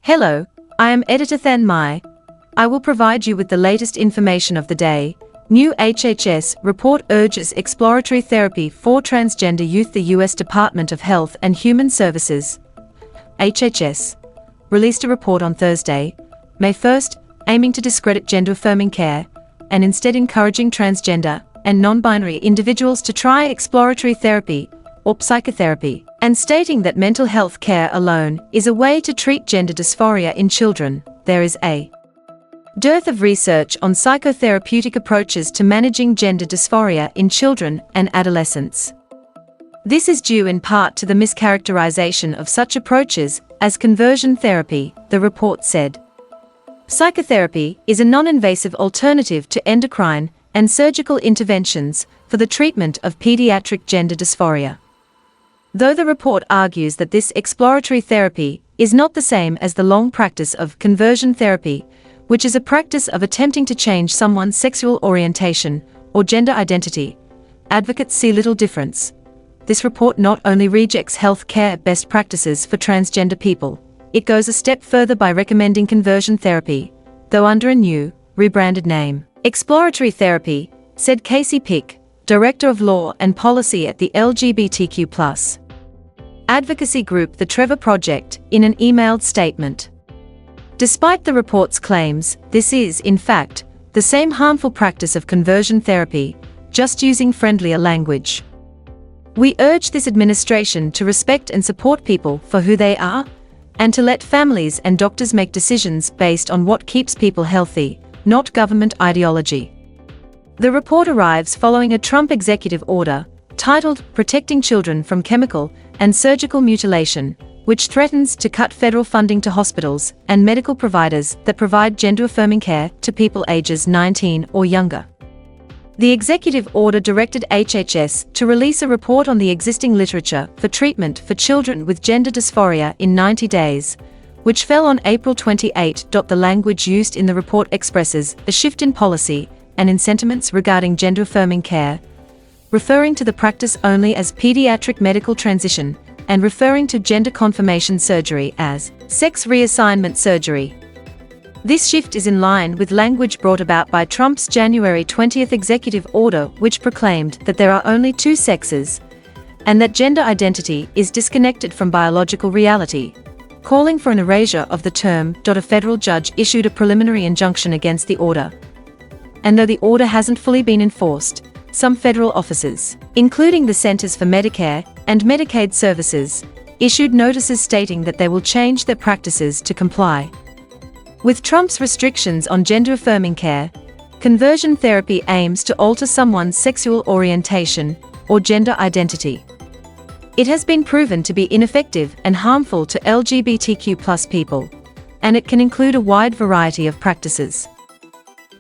Hello, I am Editor Than Mai. I will provide you with the latest information of the day. New HHS report urges exploratory therapy for transgender youth. The U.S. Department of Health and Human Services, HHS, released a report on Thursday, May 1st, aiming to discredit gender-affirming care, and instead encouraging transgender and non-binary individuals to try exploratory therapy or psychotherapy, and stating that mental health care alone is a way to treat gender dysphoria in children. There is a dearth of research on psychotherapeutic approaches to managing gender dysphoria in children and adolescents. This is due in part to the mischaracterization of such approaches as conversion therapy, the report said. Psychotherapy is a non-invasive alternative to endocrine and surgical interventions for the treatment of pediatric gender dysphoria. Though the report argues that this exploratory therapy is not the same as the long practice of conversion therapy, which is a practice of attempting to change someone's sexual orientation or gender identity, advocates see little difference. This report not only rejects health care best practices for transgender people, it goes a step further by recommending conversion therapy, though under a new, rebranded name. Exploratory therapy, said Casey Pick, Director of Law and Policy at the LGBTQ+ advocacy group The Trevor Project, in an emailed statement. Despite the report's claims, this is, in fact, the same harmful practice of conversion therapy, just using friendlier language. We urge this administration to respect and support people for who they are, and to let families and doctors make decisions based on what keeps people healthy, not government ideology. The report arrives following a Trump executive order, titled Protecting Children from Chemical and Surgical Mutilation, which threatens to cut federal funding to hospitals and medical providers that provide gender-affirming care to people ages 19 or younger. The executive order directed HHS to release a report on the existing literature for treatment for children with gender dysphoria in 90 days, which fell on April 28. The language used in the report expresses a shift in policy and in sentiments regarding gender-affirming care, referring to the practice only as pediatric medical transition and referring to gender confirmation surgery as sex reassignment surgery. This shift is in line with language brought about by Trump's January 20 executive order, which proclaimed that there are only two sexes and that gender identity is disconnected from biological reality, calling for an erasure of the term. A federal judge issued a preliminary injunction against the order. And though the order hasn't fully been enforced, some federal offices, including the Centers for Medicare and Medicaid Services, issued notices stating that they will change their practices to comply with Trump's restrictions on gender-affirming care. Conversion therapy aims to alter someone's sexual orientation or gender identity. It has been proven to be ineffective and harmful to LGBTQ+ people, and it can include a wide variety of practices.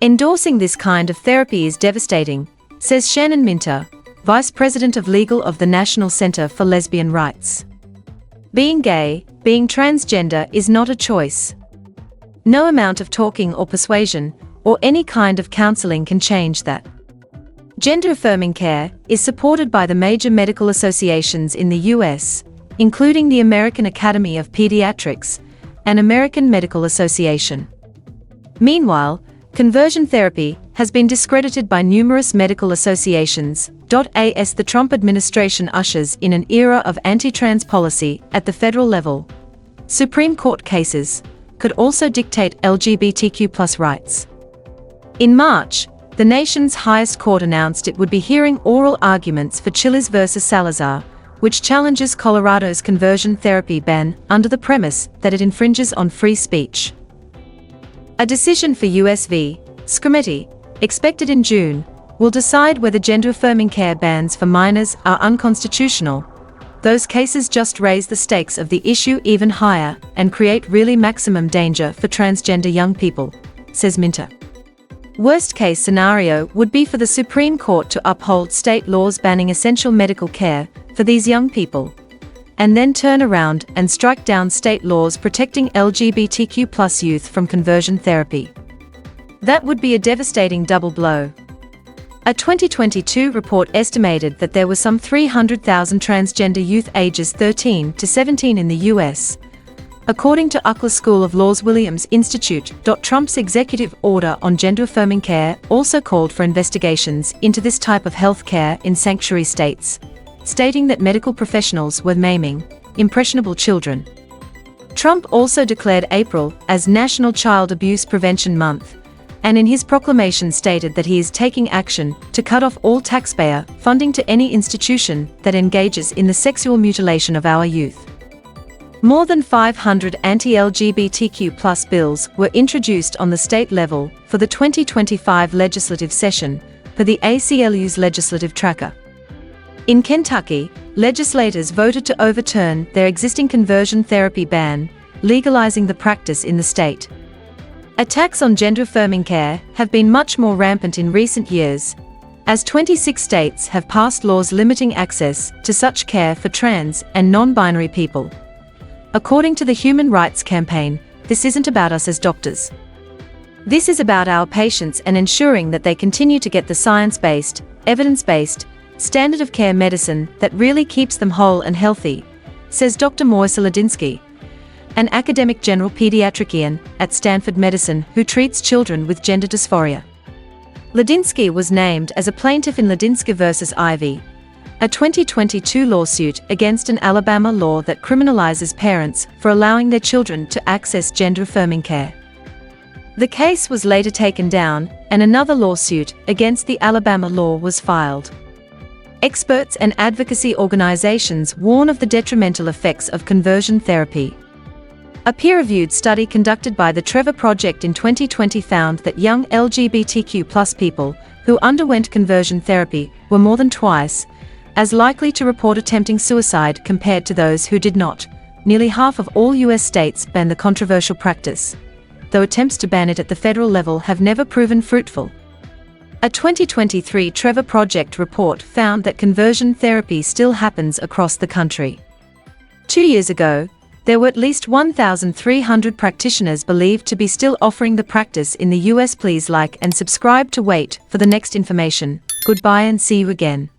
Endorsing this kind of therapy is devastating, says Shannon Minter, Vice President of Legal of the National Center for Lesbian Rights. Being gay, being transgender is not a choice. No amount of talking or persuasion, or any kind of counseling can change that. Gender-affirming care is supported by the major medical associations in the U.S., including the American Academy of Pediatrics and American Medical Association. Meanwhile, conversion therapy has been discredited by numerous medical associations. As the Trump administration ushers in an era of anti-trans policy at the federal level, Supreme Court cases could also dictate LGBTQ+ rights. In March, the nation's highest court announced it would be hearing oral arguments for Chiles versus Salazar, which challenges Colorado's conversion therapy ban under the premise that it infringes on free speech. A decision for U.S. v. Scrimeti, expected in June, will decide whether gender-affirming care bans for minors are unconstitutional. Those cases just raise the stakes of the issue even higher and create really maximum danger for transgender young people, says Minter. Worst-case scenario would be for the Supreme Court to uphold state laws banning essential medical care for these young people, and then turn around and strike down state laws protecting LGBTQ+ youth from conversion therapy. That would be a devastating double blow. A 2022 report estimated that there were some 300,000 transgender youth ages 13 to 17 in the U.S., According to UCLA School of Law's Williams Institute, Trump's executive order on gender-affirming care also called for investigations into this type of health care in sanctuary states, stating that medical professionals were maiming impressionable children. Trump also declared April as National Child Abuse Prevention Month, and in his proclamation stated that he is taking action to cut off all taxpayer funding to any institution that engages in the sexual mutilation of our youth. More than 500 anti-LGBTQ+ bills were introduced on the state level for the 2025 legislative session, per the ACLU's legislative tracker. In Kentucky, legislators voted to overturn their existing conversion therapy ban, legalizing the practice in the state. Attacks on gender-affirming care have been much more rampant in recent years, as 26 states have passed laws limiting access to such care for trans and non-binary people. According to the Human Rights Campaign, this isn't about us as doctors. This is about our patients and ensuring that they continue to get the science-based, evidence-based, standard of care medicine that really keeps them whole and healthy, says Dr. Moisa Ladinsky, an academic general pediatrician at Stanford Medicine who treats children with gender dysphoria. Ladinsky was named as a plaintiff in Ladinsky v. Ivy, a 2022 lawsuit against an Alabama law that criminalizes parents for allowing their children to access gender-affirming care. The case was later taken down, and another lawsuit against the Alabama law was filed. Experts and advocacy organizations warn of the detrimental effects of conversion therapy. A peer-reviewed study conducted by the Trevor Project in 2020 found that young LGBTQ+ people who underwent conversion therapy were more than twice as likely to report attempting suicide compared to those who did not. Nearly half of all U.S. states ban the controversial practice, though attempts to ban it at the federal level have never proven fruitful. A 2023 Trevor Project report found that conversion therapy still happens across the country. 2 years ago, there were at least 1,300 practitioners believed to be still offering the practice in the U.S. Please like and subscribe to wait for the next information. Goodbye and see you again.